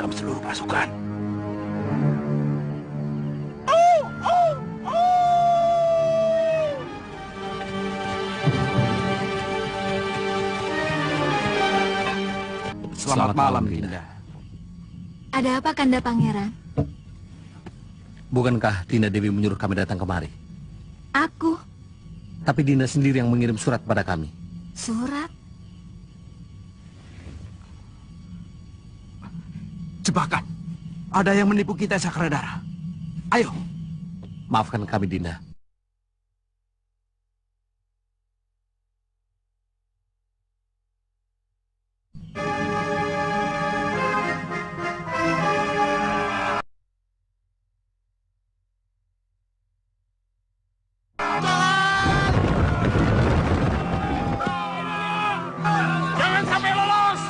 dalam seluruh pasukan. Selamat malam, Dinda. Ada apa, Kanda Pangeran? Bukankah Dinda Dewi menyuruh kami datang kemari? Aku. Tapi Dinda sendiri yang mengirim surat pada kami. Surat? Jebakan. Ada yang menipu kita, Sakradara. Ayo. Maafkan kami, Dinda. Jangan sampai lolos.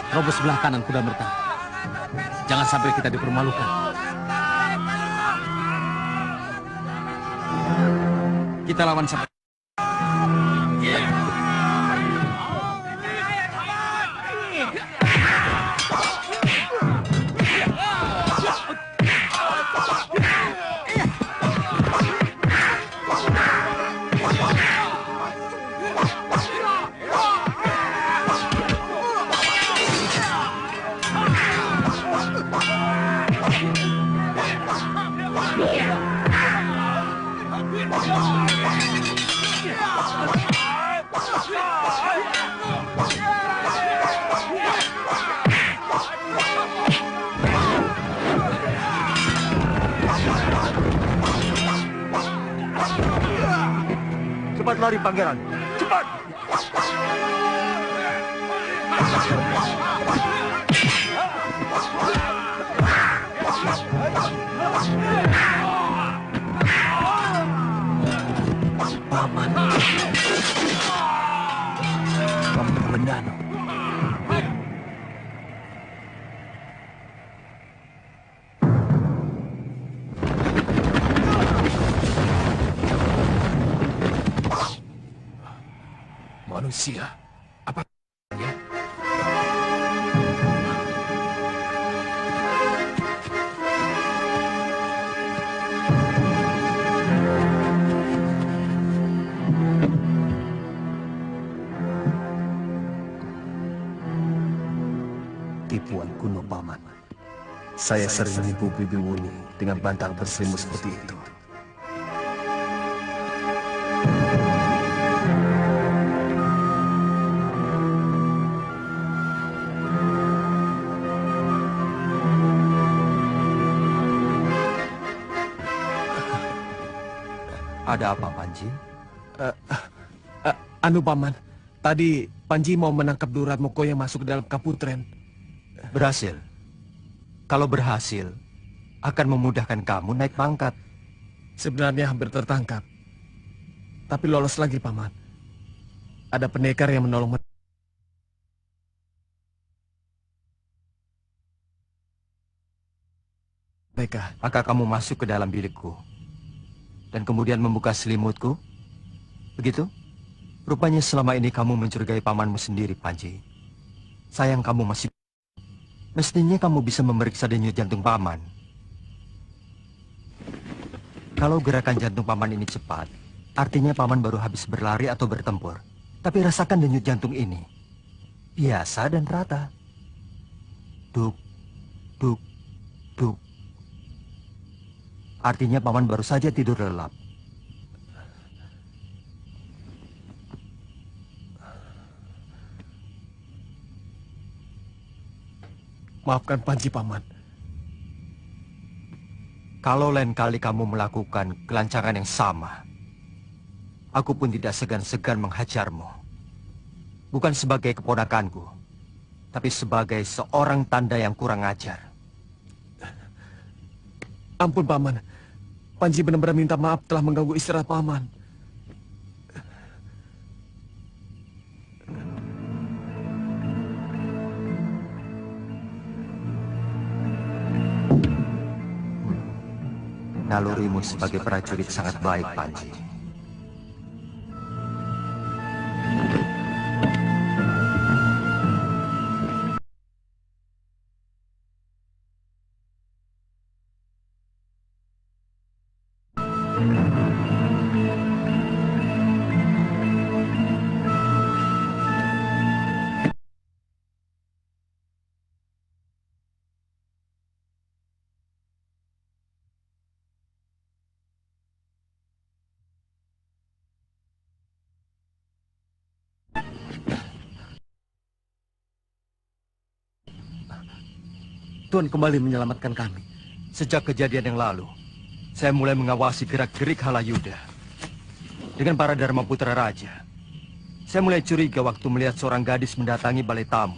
Robos sebelah kanan kuda merta. Jangan sampai kita dipermalukan. Kita lawan sampai. Cepat lari, Pangeran. Cepat. Paman. Paman Wenano. Manusia, apa ya? Tipuan kuno, Paman. Saya sering menipu Bibi Wuni dengan bantang berselimut seperti itu. Ada apa, Panji? Anu, Paman. Tadi Panji mau menangkap Duratmoko yang masuk ke dalam Kaputren. Berhasil. Kalau berhasil, akan memudahkan kamu naik pangkat. Sebenarnya hampir tertangkap. Tapi lolos lagi, Paman. Ada pendekar yang menolong mereka. Maka kamu masuk ke dalam bilikku. Dan kemudian membuka selimutku. Begitu? Rupanya selama ini kamu mencurigai pamanmu sendiri, Panji. Sayang kamu masih... Mestinya kamu bisa memeriksa denyut jantung paman. Kalau gerakan jantung paman ini cepat, artinya paman baru habis berlari atau bertempur. Tapi rasakan denyut jantung ini. Biasa dan rata. Duk, duk, duk. Artinya paman baru saja tidur lelap. Maafkan Panji, Paman. Kalau lain kali kamu melakukan kelancangan yang sama, aku pun tidak segan-segan menghajarmu. Bukan sebagai keponakanku, tapi sebagai seorang tanda yang kurang ajar. Ampun, Paman. Panji benar-benar minta maaf telah mengganggu istirahat Paman. Nalurimu sebagai prajurit sangat baik, Panji. Tuhan kembali menyelamatkan kami. Sejak kejadian yang lalu, saya mulai mengawasi gerak-gerik Halayuda. Dengan para Dharma Putra Raja, saya mulai curiga waktu melihat seorang gadis mendatangi balai tamu.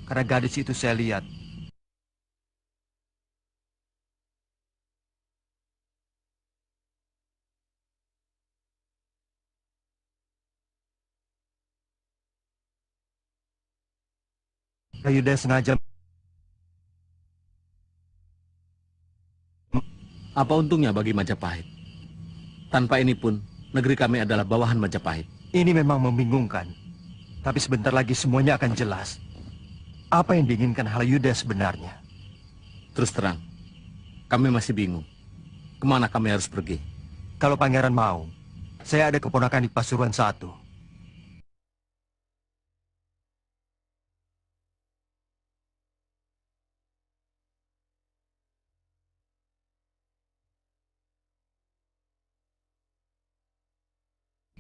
Karena gadis itu saya lihat Halayuda sengaja. Apa untungnya bagi Majapahit? Tanpa ini pun, negeri kami adalah bawahan Majapahit. Ini memang membingungkan. Tapi sebentar lagi semuanya akan jelas. Apa yang diinginkan Halayuda sebenarnya? Terus terang, kami masih bingung. Kemana kami harus pergi? Kalau pangeran mau, saya ada keponakan di Pasuruan 1.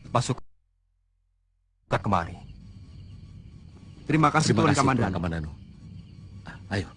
Masuk kemari. Terima kasih, Terima Tuan kasih, Kamandanu. Tuan Kamandanu. Ayo.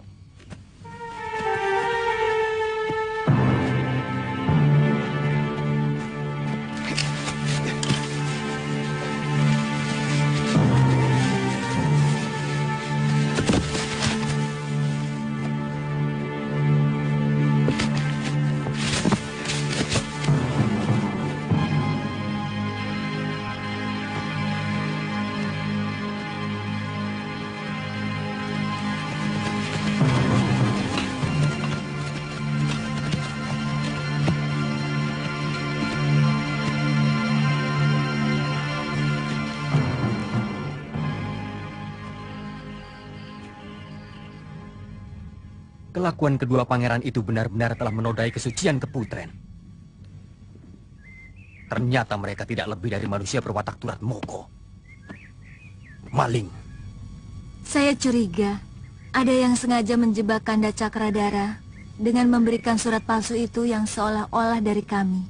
Kelakuan kedua pangeran itu benar-benar telah menodai kesucian keputren. Ternyata mereka tidak lebih dari manusia berwatak turat moko. Maling. Saya curiga ada yang sengaja menjebak Kanda Cakradara dengan memberikan surat palsu itu yang seolah-olah dari kami.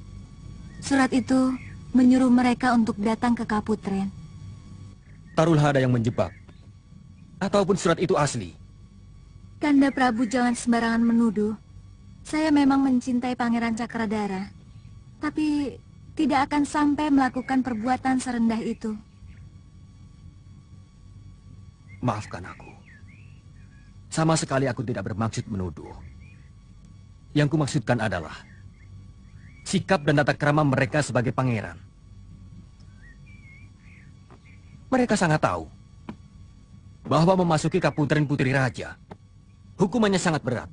Surat itu menyuruh mereka untuk datang ke Kaputren. Taruhlah ada yang menjebak. Ataupun surat itu asli. Kanda Prabu jangan sembarangan menuduh. Saya memang mencintai Pangeran Cakradara, tapi tidak akan sampai melakukan perbuatan serendah itu. Maafkan aku. Sama sekali aku tidak bermaksud menuduh. Yang kumaksudkan adalah sikap dan tata krama mereka sebagai pangeran. Mereka sangat tahu bahwa memasuki Kaputren Putri Raja hukumannya sangat berat.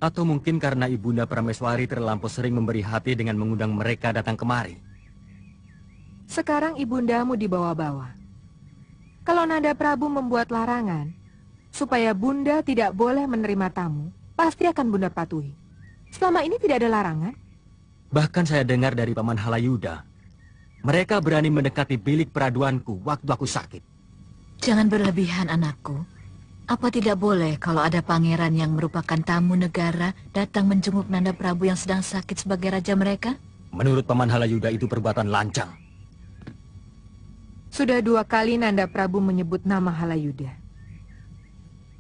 Atau mungkin karena Ibunda Prameswari terlampau sering memberi hati dengan mengundang mereka datang kemari. Sekarang ibundamu dibawa-bawa. Kalau Nanda Prabu membuat larangan supaya bunda tidak boleh menerima tamu, pasti akan bunda patuhi. Selama ini tidak ada larangan. Bahkan saya dengar dari Paman Halayuda, mereka berani mendekati bilik peraduanku waktu aku sakit. Jangan berlebihan, anakku. Apa tidak boleh kalau ada pangeran yang merupakan tamu negara datang menjenguk Nanda Prabu yang sedang sakit sebagai raja mereka? Menurut Paman Halayuda itu perbuatan lancang. Sudah 2 kali Nanda Prabu menyebut nama Halayuda.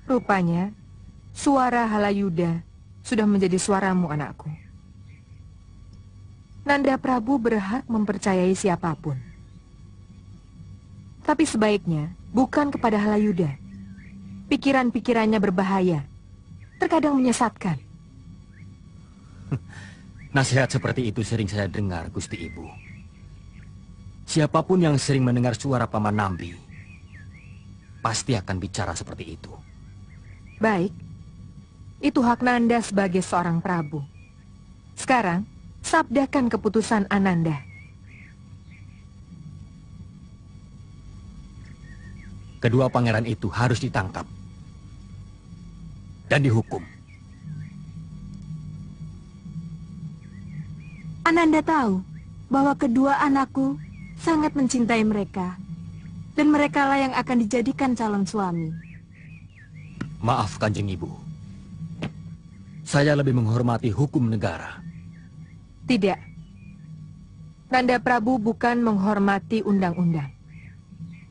Rupanya, suara Halayuda sudah menjadi suaramu, anakku. Nanda Prabu berhak mempercayai siapapun. Tapi sebaiknya bukan kepada Halayuda. Pikiran-pikirannya berbahaya, terkadang menyesatkan. Nasihat seperti itu sering saya dengar, Gusti Ibu. Siapapun yang sering mendengar suara Paman Nambi, pasti akan bicara seperti itu. Baik, itu hak Nanda sebagai seorang Prabu. Sekarang, sabdakan keputusan Ananda. Kedua pangeran itu harus ditangkap dan dihukum. Ananda tahu bahwa kedua anakku sangat mencintai mereka, dan merekalah yang akan dijadikan calon suami. Maaf, Kanjeng Ibu. Saya lebih menghormati hukum negara. Tidak. Nanda Prabu bukan menghormati undang-undang.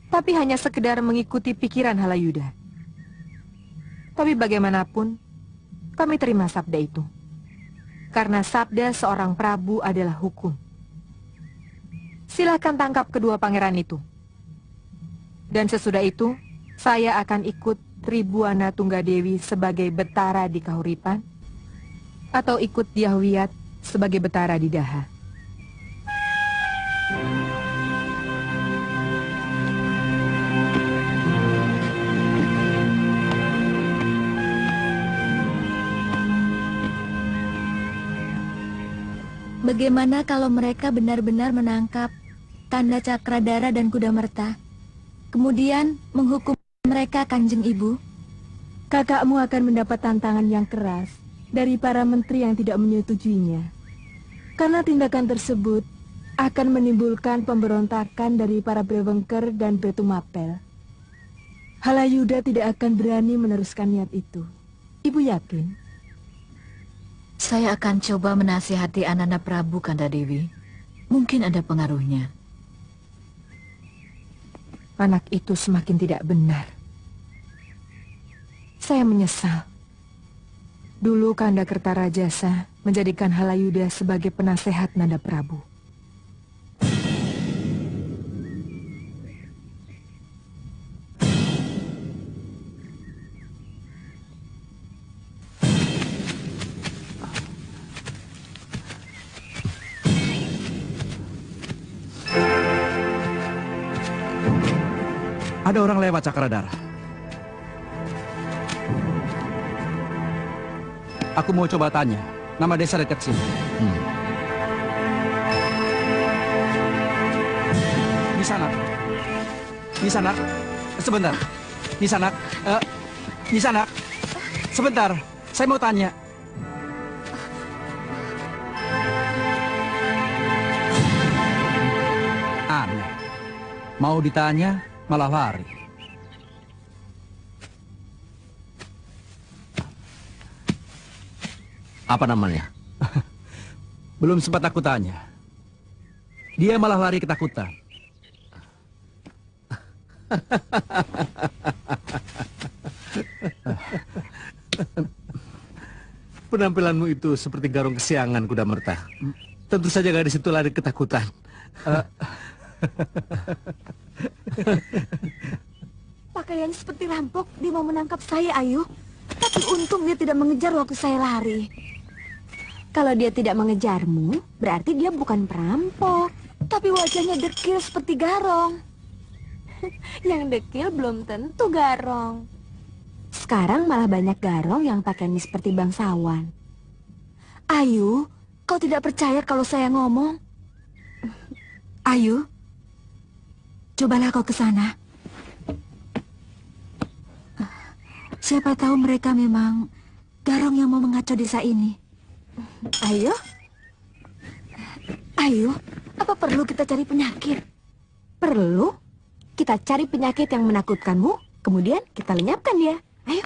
tapi hanya sekedar mengikuti pikiran Halayuda. Tapi bagaimanapun, kami terima sabda itu. Karena sabda seorang prabu adalah hukum. Silahkan tangkap kedua pangeran itu. Dan sesudah itu, saya akan ikut Tribuana Tunggadewi sebagai betara di Kahuripan, atau ikut Dyahwiyat sebagai betara di Daha. Bagaimana kalau mereka benar-benar menangkap Tanda Cakradara dan Kudamerta, kemudian menghukum mereka, Kanjeng Ibu? Kakakmu akan mendapat tantangan yang keras dari para menteri yang tidak menyetujuinya. Karena tindakan tersebut akan menimbulkan pemberontakan dari para Brewengker dan Betumapel. Halayuda tidak akan berani meneruskan niat itu. Ibu yakin? Saya akan coba menasihati Ananda Prabu, Kanda Dewi. Mungkin ada pengaruhnya. Anak itu semakin tidak benar. Saya menyesal. Dulu Kanda Kertarajasa menjadikan Halayuda sebagai penasehat Nanda Prabu. Ada orang lewat Cakradara. Aku mau coba tanya. Nama desa dekat sini. Di sana. Di sana. Sebentar. Di sana. Di sana. Sebentar. Saya mau tanya. Aneh. Mau ditanya, malah lari. Apa namanya? Belum sempat aku tanya. Dia malah lari ketakutan. Penampilanmu itu seperti garung kesiangan, Kudamerta. Tentu saja gadis itu lari ketakutan. Pakaian seperti rampok, dia mau menangkap saya, Ayu. Tapi untung dia tidak mengejar waktu saya lari. Kalau dia tidak mengejarmu, berarti dia bukan perampok. Tapi wajahnya dekil seperti garong. Yang dekil belum tentu garong. Sekarang malah banyak garong yang pakaiannya seperti bangsawan. Ayu, kau tidak percaya kalau saya ngomong? Ayu, cobalah kau ke sana. Siapa tahu mereka memang garong yang mau mengacau desa ini. Ayo. Ayu, apa perlu kita cari penyakit? Perlu. Kita cari penyakit yang menakutkanmu, kemudian kita lenyapkan dia. Ayo.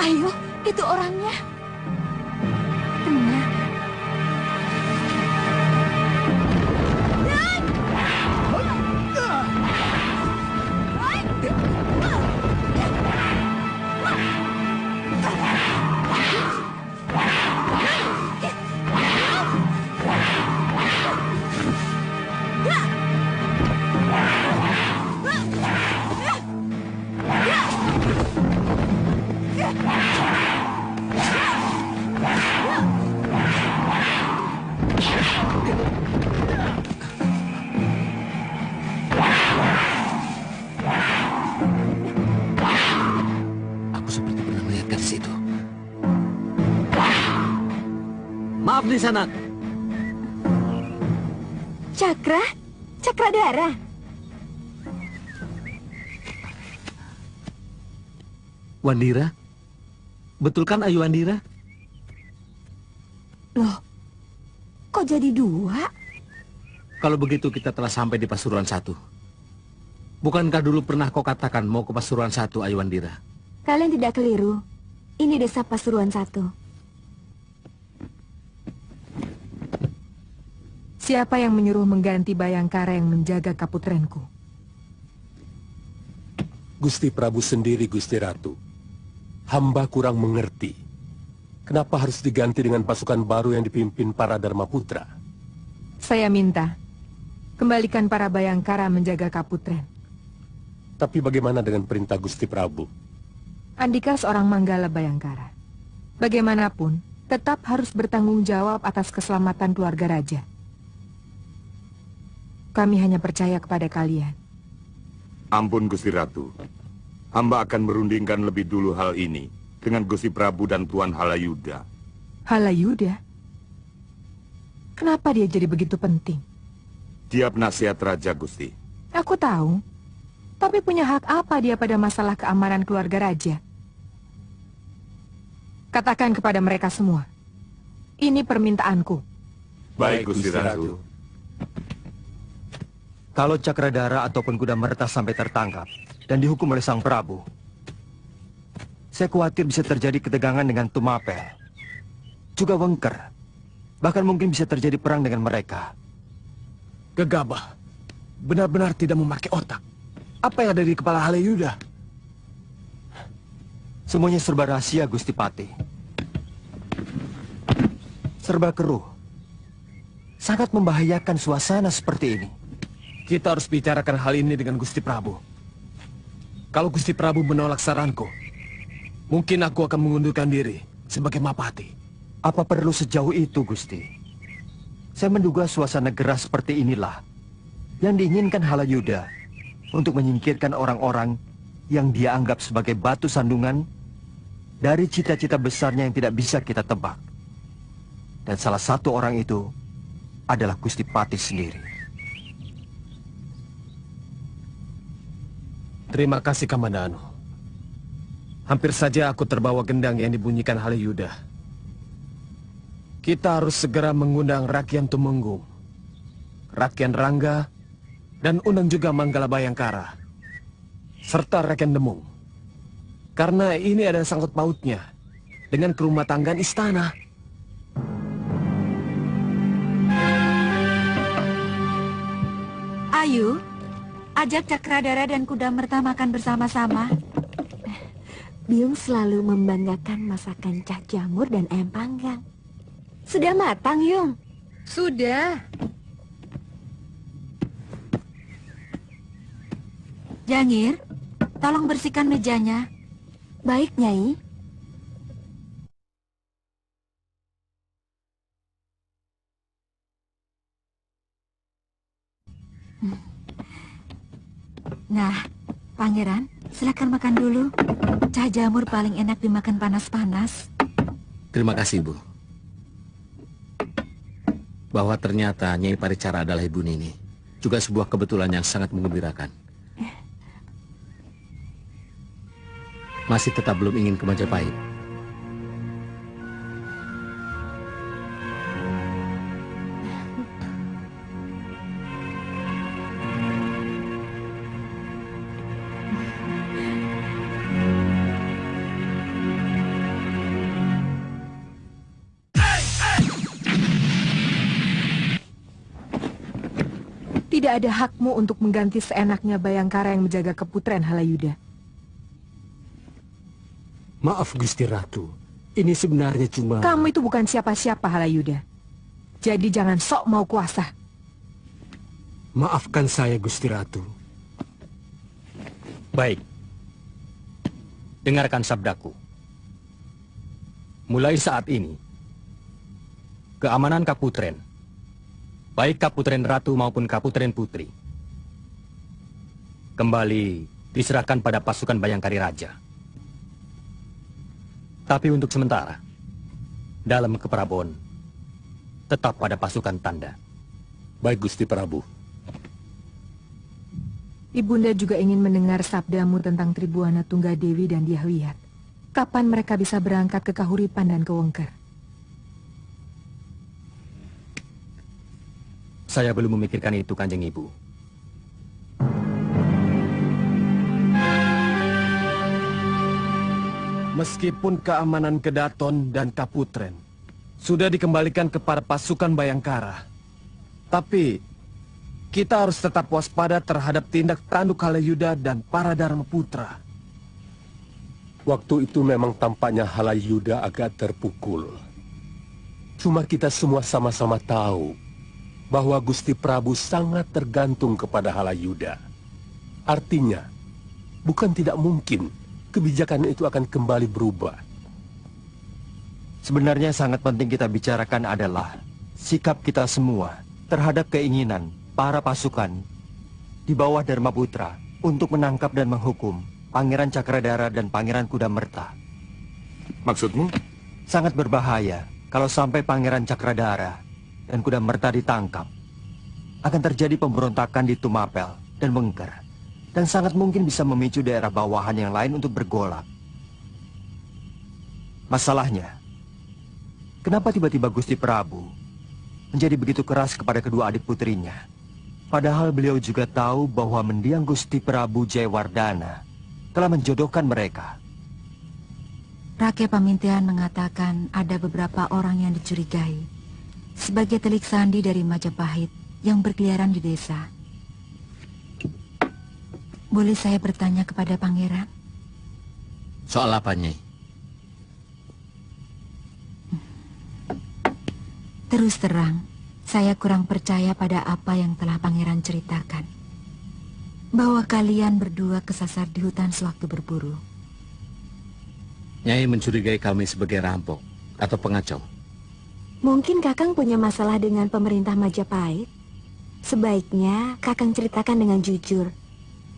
Ayu, itu orangnya. Tenang. Aku seperti pernah melihat gadis itu. Maaf di sana. Cakra? Cakradara? Wandira? Betul kan Ayu Wandira? Loh, kok jadi dua? Kalau begitu kita telah sampai di Pasuruan 1. Bukankah dulu pernah kau katakan mau ke Pasuruan 1, Ayu Wandira? Kalian tidak keliru. Ini desa Pasuruan 1. Siapa yang menyuruh mengganti Bayangkara yang menjaga kaputrenku? Gusti Prabu sendiri, Gusti Ratu. Hamba kurang mengerti. Kenapa harus diganti dengan pasukan baru yang dipimpin para Dharma Putra? Saya minta, kembalikan para Bayangkara menjaga kaputren. Tapi bagaimana dengan perintah Gusti Prabu? Andika seorang Manggala Bayangkara. Bagaimanapun, tetap harus bertanggung jawab atas keselamatan keluarga raja. Kami hanya percaya kepada kalian. Ampun Gusti Ratu. Hamba akan merundingkan lebih dulu hal ini dengan Gusti Prabu dan Tuan Halayuda. Halayuda? Kenapa dia jadi begitu penting? Dia penasihat raja, Gusti. Aku tahu. Tapi punya hak apa dia pada masalah keamanan keluarga raja? Katakan kepada mereka semua. Ini permintaanku. Baik, Gusti Ratu. Kalau Cakradara ataupun Kuda Merta sampai tertangkap dan dihukum oleh Sang Prabu, saya khawatir bisa terjadi ketegangan dengan Tumapel, juga Wengker. Bahkan mungkin bisa terjadi perang dengan mereka. Gegabah, benar-benar tidak memakai otak. Apa yang ada di kepala Halayuda? Semuanya serba rahasia, Gusti Patih. Serba keruh. Sangat membahayakan suasana seperti ini. Kita harus bicarakan hal ini dengan Gusti Prabu. Kalau Gusti Prabu menolak saranku, mungkin aku akan mengundurkan diri sebagai Mapati. Apa perlu sejauh itu, Gusti? Saya menduga suasana gerah seperti inilah yang diinginkan Halayuda untuk menyingkirkan orang-orang yang dia anggap sebagai batu sandungan dari cita-cita besarnya yang tidak bisa kita tebak. Dan salah satu orang itu adalah Gusti Patih sendiri. Terima kasih, Kamandano. Hampir saja aku terbawa gendang yang dibunyikan Halayuda. Kita harus segera mengundang Rakyat Tumenggung, Rakyat Rangga, dan undang juga Manggala Bayangkara, serta Rakyat Demung. Karena ini ada sangkut pautnya dengan kerumah tanggaan istana. Ayu, ajak Cakradara dan Kuda Merta makan bersama-sama. Biung selalu membanggakan masakan Cak Jamur dan ayam panggang. Sudah matang, Yung? Sudah. Jangir, tolong bersihkan mejanya. Baik, Nyai. Nah, Pangeran, silakan makan dulu. Cah jamur paling enak dimakan panas-panas. Terima kasih, Bu. Bahwa ternyata Nyai Paricara adalah Ibu Nini juga sebuah kebetulan yang sangat menggembirakan. Masih tetap belum ingin ke Majapahit. Tidak ada hakmu untuk mengganti seenaknya Bayangkara yang menjaga keputren Halayuda. Maaf Gusti Ratu, ini sebenarnya cuma... Kamu itu bukan siapa-siapa Halayuda. Jadi jangan sok mau kuasa. Maafkan saya Gusti Ratu. Baik. Dengarkan sabdaku. Mulai saat ini, keamanan Kaputren, baik Kaputren Ratu maupun Kaputren Putri, kembali diserahkan pada pasukan Bayangkari Raja. Tapi untuk sementara, dalam keprabon, tetap pada pasukan Tanda. Baik Gusti Prabu. Ibunda juga ingin mendengar sabdamu tentang Tribuana Tunggadewi dan Dyah Liat. kapan mereka bisa berangkat ke Kahuripan dan ke Wengker? Saya belum memikirkan itu, Kanjeng Ibu. Meskipun keamanan Kedaton dan Kaputren sudah dikembalikan kepada pasukan Bayangkara, tapi kita harus tetap waspada terhadap tindak tanduk Halayuda dan para Dharma Putra. Waktu itu memang tampaknya Halayuda agak terpukul. Cuma kita semua sama-sama tahu bahwa Gusti Prabu sangat tergantung kepada Halayuda. Artinya, bukan tidak mungkin kebijakan itu akan kembali berubah. Sebenarnya sangat penting kita bicarakan adalah sikap kita semua terhadap keinginan para pasukan di bawah Dharma Putra untuk menangkap dan menghukum Pangeran Cakradara dan Pangeran Kudamerta. Maksudmu? Sangat berbahaya kalau sampai Pangeran Cakradara dan Kudamerta ditangkap. Akan terjadi pemberontakan di Tumapel dan Wengker, dan sangat mungkin bisa memicu daerah bawahan yang lain untuk bergolak. Masalahnya, kenapa tiba-tiba Gusti Prabu menjadi begitu keras kepada kedua adik putrinya? Padahal beliau juga tahu bahwa mendiang Gusti Prabu Jaywardana telah menjodohkan mereka. Rakyat Pamintihan mengatakan ada beberapa orang yang dicurigai sebagai telik sandi dari Majapahit yang berkeliaran di desa. Boleh saya bertanya kepada Pangeran? Soal apa, Nyai? Terus terang, saya kurang percaya pada apa yang telah Pangeran ceritakan. Bahwa kalian berdua kesasar di hutan sewaktu berburu. Nyai mencurigai kami sebagai rampok atau pengacau. Mungkin Kakang punya masalah dengan pemerintah Majapahit. Sebaiknya Kakang ceritakan dengan jujur,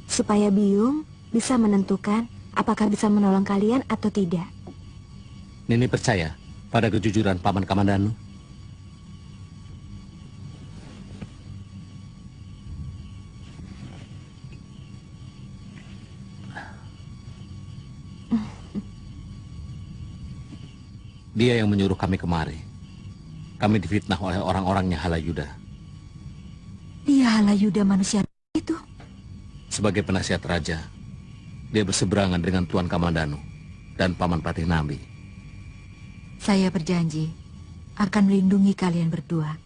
supaya Biung bisa menentukan apakah bisa menolong kalian atau tidak. Nini percaya pada kejujuran Paman Kamandanu. Dia yang menyuruh kami kemari. Kami difitnah oleh orang-orangnya Halayuda. Dia Halayuda manusia itu? Sebagai penasihat raja, dia berseberangan dengan Tuan Kamandanu dan Paman Patih Nambi. Saya berjanji akan melindungi kalian berdua.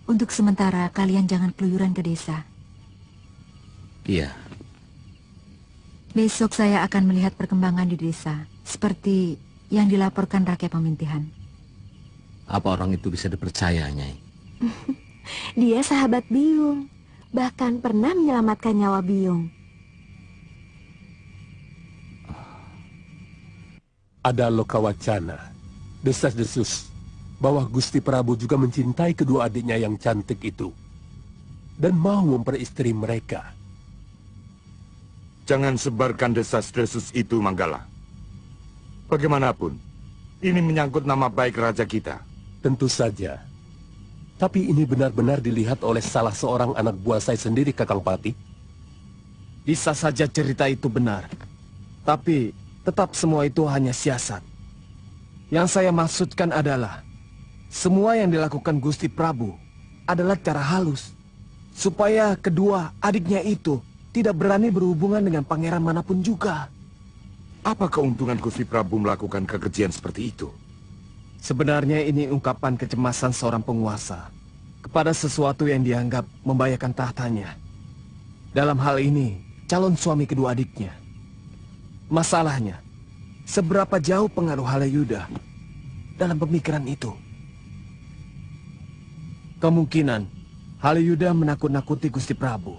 Untuk sementara kalian jangan keluyuran ke desa. Iya. Besok saya akan melihat perkembangan di desa, seperti yang dilaporkan rakyat Pamintihan. Apa orang itu bisa dipercaya, Nyai? Dia sahabat Biung, bahkan pernah menyelamatkan nyawa Biung. Ada lokawacana, desas-desus, bahwa Gusti Prabu juga mencintai kedua adiknya yang cantik itu, dan mau memperistri mereka. Jangan sebarkan desas-desus itu, Manggala. Bagaimanapun, ini menyangkut nama baik raja kita. Tentu saja. Tapi ini benar-benar dilihat oleh salah seorang anak buah saya sendiri, Kakang Patih. Bisa saja cerita itu benar, tapi tetap semua itu hanya siasat. Yang saya maksudkan adalah, semua yang dilakukan Gusti Prabu adalah cara halus, supaya kedua adiknya itu tidak berani berhubungan dengan pangeran manapun juga. Apa keuntungan Gusti Prabu melakukan kekejian seperti itu? Sebenarnya ini ungkapan kecemasan seorang penguasa kepada sesuatu yang dianggap membahayakan tahtanya. Dalam hal ini, calon suami kedua adiknya. Masalahnya, seberapa jauh pengaruh Halayuda dalam pemikiran itu? Kemungkinan Halayuda menakut-nakuti Gusti Prabu.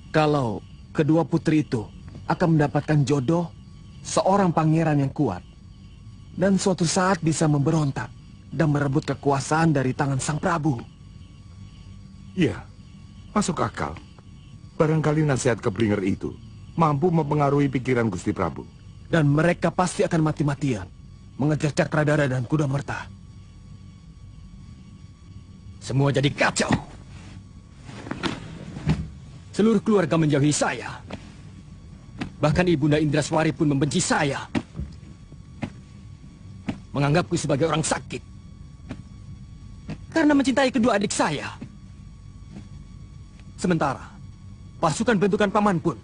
Kalau kedua putri itu akan mendapatkan jodoh seorang pangeran yang kuat, dan suatu saat bisa memberontak dan merebut kekuasaan dari tangan sang Prabu. Iya, masuk akal. Barangkali nasihat Keblinger itu mampu mempengaruhi pikiran Gusti Prabu. Dan mereka pasti akan mati-matian mengejar Cakradara dan Kudamerta. Semua jadi kacau. Seluruh keluarga menjauhi saya. Bahkan Ibunda Indraswari pun membenci saya. menganggapku sebagai orang sakit. Karena mencintai kedua adik saya. Sementara, pasukan bentukan paman pun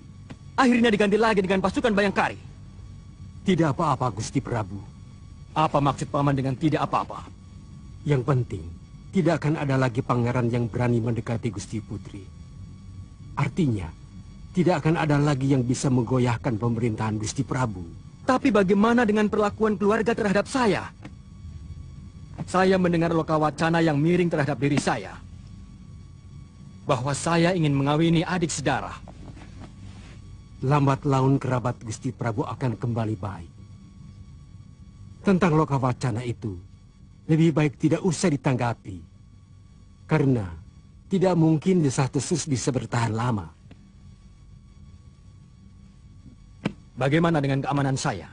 akhirnya diganti lagi dengan pasukan Bayangkari. Tidak apa-apa, Gusti Prabu. Apa maksud paman dengan tidak apa-apa? Yang penting, tidak akan ada lagi pangeran yang berani mendekati Gusti Putri. Artinya, tidak akan ada lagi yang bisa menggoyahkan pemerintahan Gusti Prabu. Tapi bagaimana dengan perlakuan keluarga terhadap saya? Saya mendengar loka wacana yang miring terhadap diri saya. Bahwa saya ingin mengawini adik sedarah. Lambat laun kerabat Gusti Prabu akan kembali baik. Tentang loka wacana itu, lebih baik tidak usah ditanggapi. Karena tidak mungkin desas-desus bisa bertahan lama. Bagaimana dengan keamanan saya?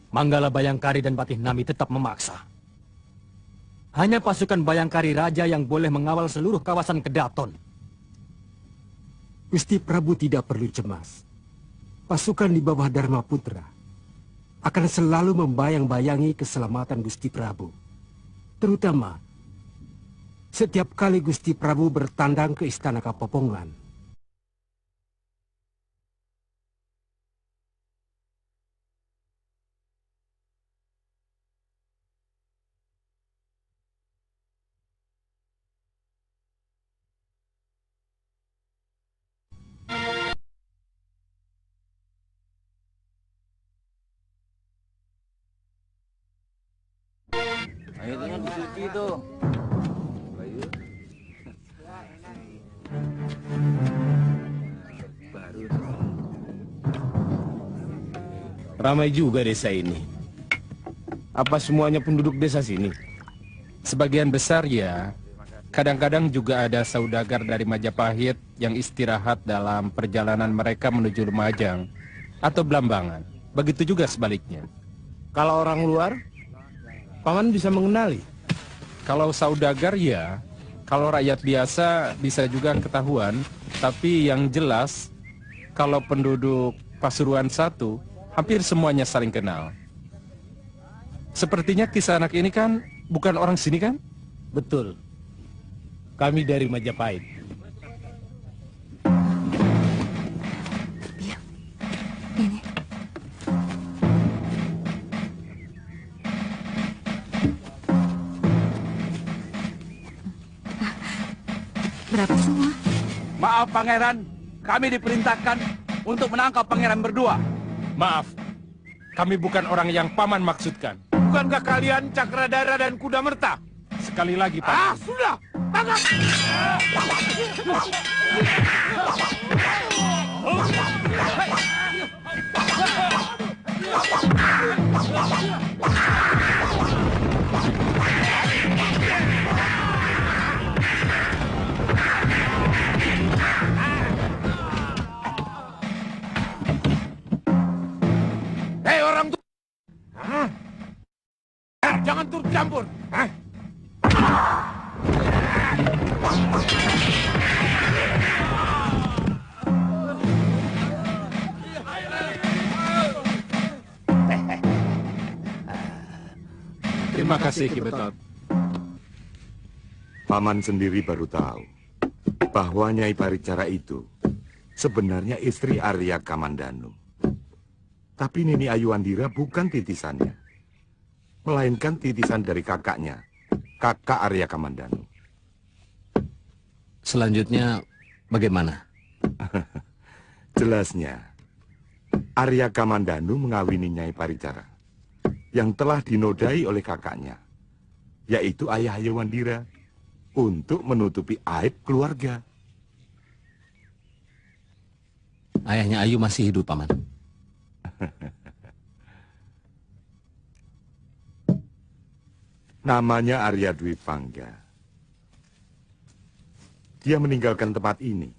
Manggala Bayangkari dan Patih Nami tetap memaksa. Hanya pasukan Bayangkari Raja yang boleh mengawal seluruh kawasan Kedaton. Gusti Prabu tidak perlu cemas. Pasukan di bawah Dharma Putra akan selalu membayang-bayangi keselamatan Gusti Prabu. Terutama setiap kali Gusti Prabu bertandang ke Istana Kapopongan. Ayo dengan dicuci tuh. Ramai juga desa ini. Apa semuanya penduduk desa sini? Sebagian besar ya. Kadang-kadang juga ada saudagar dari Majapahit yang istirahat dalam perjalanan mereka menuju Lumajang atau Blambangan. Begitu juga sebaliknya. Kalau orang luar, Paman bisa mengenali? Kalau saudagar ya. Kalau rakyat biasa bisa juga ketahuan. Tapi yang jelas, kalau penduduk Pasuruan 1, hampir semuanya saling kenal. Sepertinya Kisanak ini kan bukan orang sini kan? Betul. Kami dari Majapahit. Iya. Ini. Berapa semua? Maaf pangeran, kami diperintahkan untuk menangkap pangeran berdua. Maaf, kami bukan orang yang paman maksudkan. Bukankah kalian Cakradara dan Kuda Merta? Sekali lagi, Pak. Sudah! Tangkap! Hei orang tua! Jangan turut campur! Terima kasih, Ki Betot. Paman sendiri baru tahu bahwa Nyai Paricara itu sebenarnya istri Arya Kamandanu. Tapi Nini Ayuandira bukan titisannya, melainkan titisan dari kakaknya, kakak Arya Kamandanu. Selanjutnya bagaimana? Jelasnya, Arya Kamandanu mengawini Nyai Paricara yang telah dinodai oleh kakaknya, yaitu Ayah Ayuandira, untuk menutupi aib keluarga. Ayahnya Ayu masih hidup, Paman. Namanya Arya Dwi Pangga. Dia meninggalkan tempat ini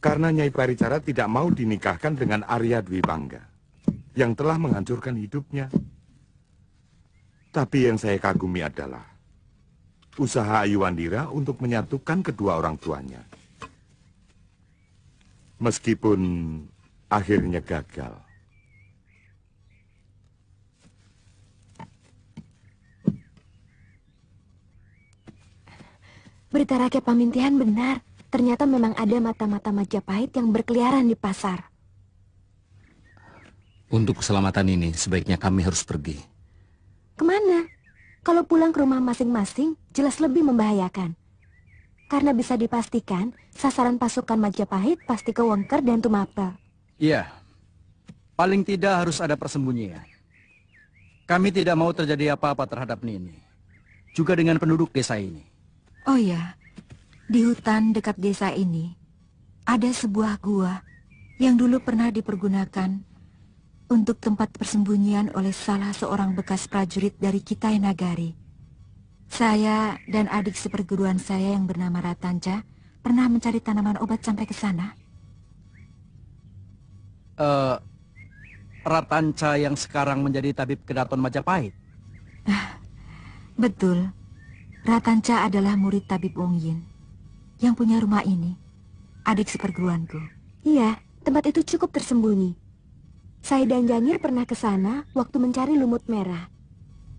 karena Nyai Paricara tidak mau dinikahkan dengan Arya Dwi Pangga yang telah menghancurkan hidupnya. Tapi yang saya kagumi adalah usaha Ayuandira untuk menyatukan kedua orang tuanya. Meskipun akhirnya gagal. Berita rakyat Pamintihan benar. Ternyata memang ada mata-mata Majapahit yang berkeliaran di pasar. Untuk keselamatan ini, sebaiknya kami harus pergi. Kemana? Kalau pulang ke rumah masing-masing, jelas lebih membahayakan. Karena bisa dipastikan, sasaran pasukan Majapahit pasti ke Wengker dan Tumapel. Iya, paling tidak harus ada persembunyian. Kami tidak mau terjadi apa-apa terhadap Nini. Juga dengan penduduk desa ini. Oh ya, di hutan dekat desa ini, ada sebuah gua yang dulu pernah dipergunakan untuk tempat persembunyian oleh salah seorang bekas prajurit dari Kitai Nagari. Saya dan adik seperguruan saya yang bernama Ratanca pernah mencari tanaman obat sampai ke sana. Ratanca yang sekarang menjadi tabib Kedaton Majapahit. Betul, Ratanca adalah murid tabib Wong Yin yang punya rumah ini, adik seperguruanku. Iya, tempat itu cukup tersembunyi. Saya dan Janyir pernah ke sana waktu mencari lumut merah.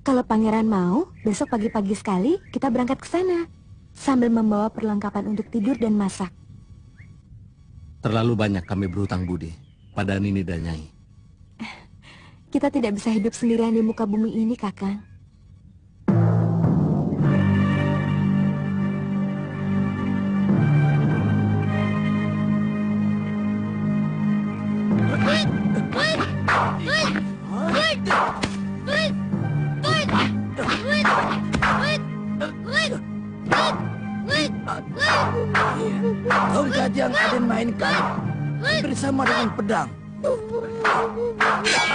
Kalau pangeran mau, besok pagi-pagi sekali kita berangkat ke sana sambil membawa perlengkapan untuk tidur dan masak. Terlalu banyak kami berhutang budi pada Nini dan Nyai. Kita tidak bisa hidup sendirian di muka bumi ini, Kakang. Tongkat yang Aden mainkan bersama dengan pedang.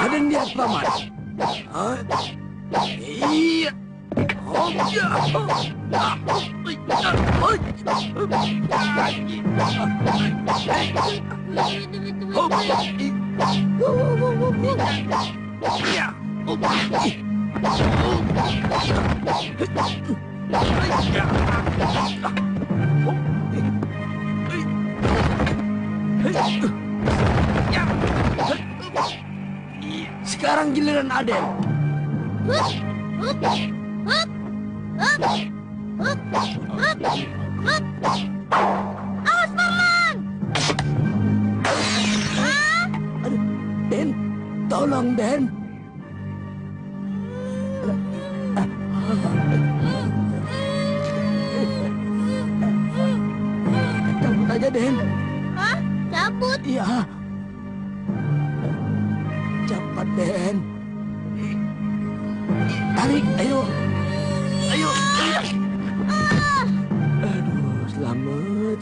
Aden lihat paman. Iya. Sekarang giliran Aden. Awas paman! Aduh, Den, tolong Den. Cabut aja Den. Hah? Cabut? Iya. Cepat Den. Tarik, ayo. Ayo. Aduh, selamat.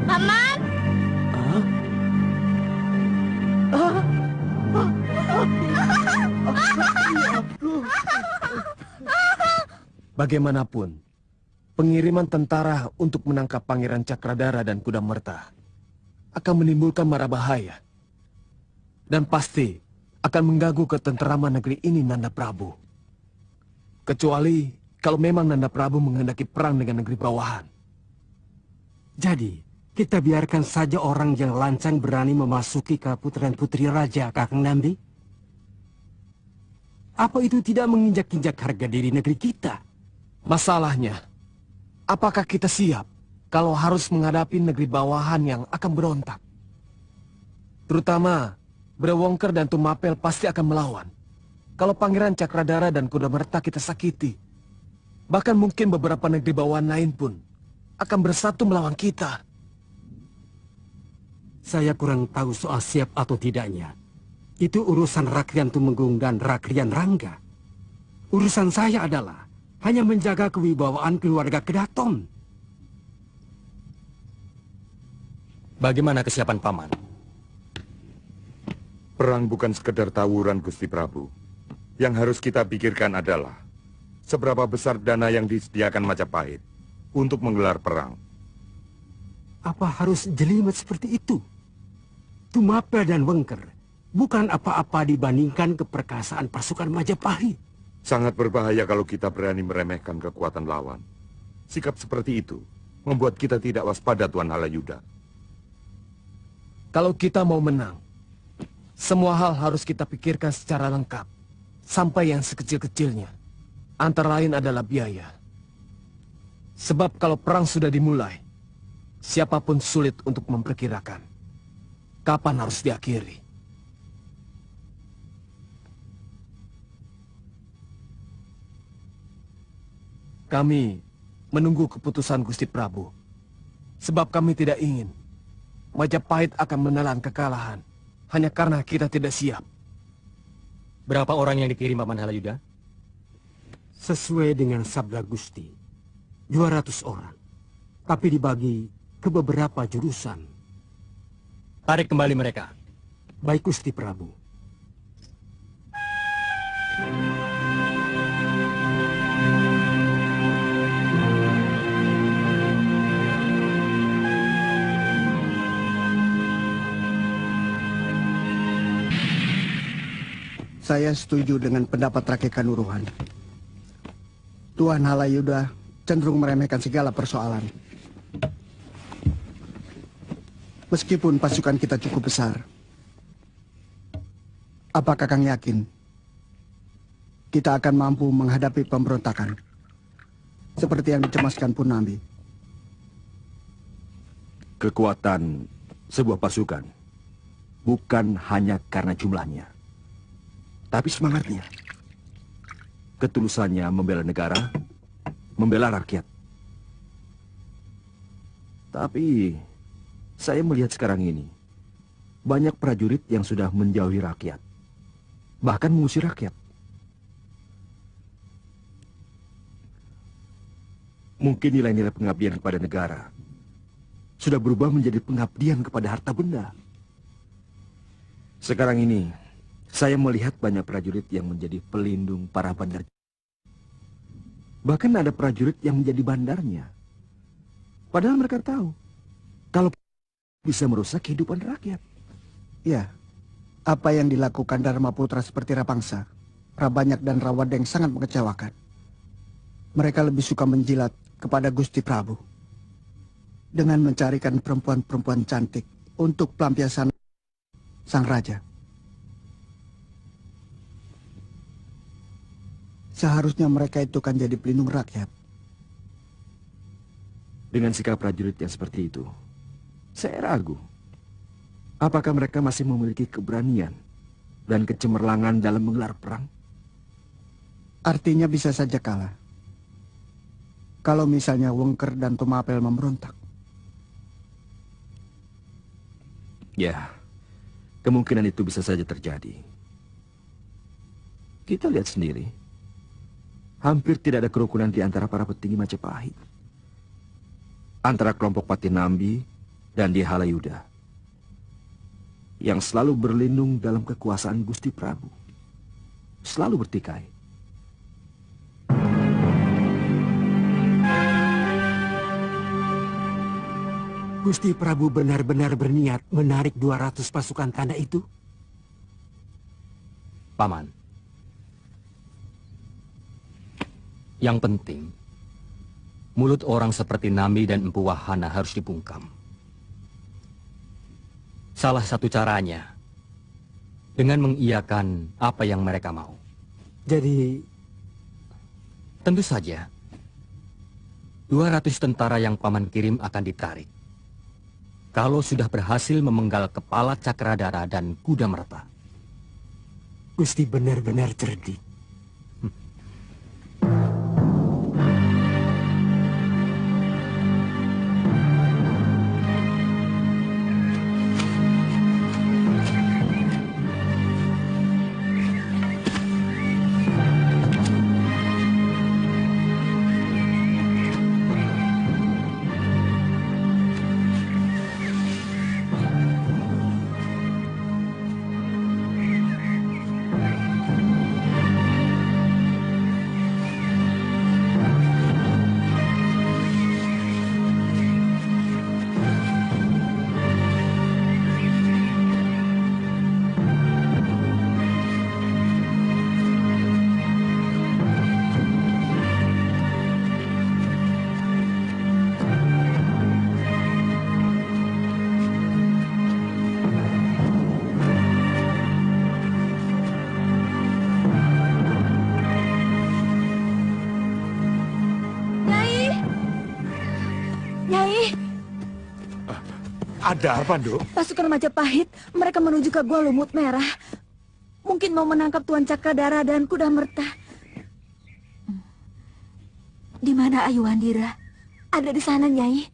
Paman? Bagaimanapun, pengiriman tentara untuk menangkap Pangeran Cakradara dan Kuda Merta akan menimbulkan mara bahaya. Dan pasti akan mengganggu ketenteraman negeri ini, Nanda Prabu. Kecuali kalau memang Nanda Prabu menghendaki perang dengan negeri bawahan. Jadi, kita biarkan saja orang yang lancang berani memasuki ke putran putri raja, Kakang Nambi? Apa itu tidak menginjak-injak harga diri negeri kita? Masalahnya, apakah kita siap kalau harus menghadapi negeri bawahan yang akan berontak? Terutama, Brewongker dan Tumapel pasti akan melawan. Kalau Pangeran Cakradara dan Kuda Merta kita sakiti, bahkan mungkin beberapa negeri bawahan lain pun akan bersatu melawan kita. Saya kurang tahu soal siap atau tidaknya. Itu urusan Rakrian Tumenggung dan Rakrian Rangga. Urusan saya adalah hanya menjaga kewibawaan keluarga Kedaton. Bagaimana kesiapan Paman? Perang bukan sekedar tawuran, Gusti Prabu. Yang harus kita pikirkan adalah seberapa besar dana yang disediakan Majapahit untuk menggelar perang. Apa harus jelimet seperti itu? Tumapel dan Wengker bukan apa-apa dibandingkan keperkasaan pasukan Majapahit. Sangat berbahaya kalau kita berani meremehkan kekuatan lawan. Sikap seperti itu membuat kita tidak waspada, Tuan Halayuda. Kalau kita mau menang, semua hal harus kita pikirkan secara lengkap, sampai yang sekecil-kecilnya. Antara lain adalah biaya. Sebab kalau perang sudah dimulai, siapapun sulit untuk memperkirakan kapan harus diakhiri. Kami menunggu keputusan Gusti Prabu, sebab kami tidak ingin Majapahit akan menelan kekalahan hanya karena kita tidak siap. Berapa orang yang dikirim Paman Halayuda? Sesuai dengan sabda Gusti, 200 orang. Tapi dibagi ke beberapa jurusan. Tarik kembali mereka. Baik Gusti Prabu. Saya setuju dengan pendapat Rakyat Kanuruhan. Tuan Halayuda cenderung meremehkan segala persoalan. Meskipun pasukan kita cukup besar, apakah Kang yakin kita akan mampu menghadapi pemberontakan seperti yang dicemaskan Punambi? Kekuatan sebuah pasukan bukan hanya karena jumlahnya, tapi semangatnya, ketulusannya membela negara, membela rakyat. Tapi saya melihat sekarang ini banyak prajurit yang sudah menjauhi rakyat, bahkan mengusir rakyat. Mungkin nilai-nilai pengabdian kepada negara sudah berubah menjadi pengabdian kepada harta benda. Sekarang ini saya melihat banyak prajurit yang menjadi pelindung para bandar. Bahkan ada prajurit yang menjadi bandarnya. Padahal mereka tahu kalau bisa merusak kehidupan rakyat. Ya, apa yang dilakukan Dharma Putra seperti Rapangsa, Rabanyak dan Rawadeng sangat mengecewakan. Mereka lebih suka menjilat kepada Gusti Prabu dengan mencarikan perempuan-perempuan cantik untuk pelampiasan sang raja. Seharusnya mereka itu kan jadi pelindung rakyat. Dengan sikap prajurit yang seperti itu, saya ragu. Apakah mereka masih memiliki keberanian dan kecemerlangan dalam menggelar perang? Artinya bisa saja kalah. Kalau misalnya Wengker dan Tumapel memberontak. Ya, kemungkinan itu bisa saja terjadi. Kita lihat sendiri. Hampir tidak ada kerukunan di antara para petinggi Majapahit. Antara kelompok Patinambi dan di Halayuda, yang selalu berlindung dalam kekuasaan Gusti Prabu. Selalu bertikai. Gusti Prabu benar-benar berniat menarik 200 pasukan tanda itu? Paman, yang penting, mulut orang seperti Nambi dan Empu Wahana harus dibungkam. Salah satu caranya, dengan mengiyakan apa yang mereka mau. Jadi, tentu saja, 200 tentara yang Paman kirim akan ditarik. Kalau sudah berhasil memenggal kepala Cakradara dan Kuda Merta. Gusti benar-benar cerdik. Ada apa, Dok? Pasukan Majapahit, mereka menuju ke Gua Lumut Merah. Mungkin mau menangkap Tuan Cakradara dan Kuda Merta. Di mana Ayu Wandira? Ada di sana, Nyai.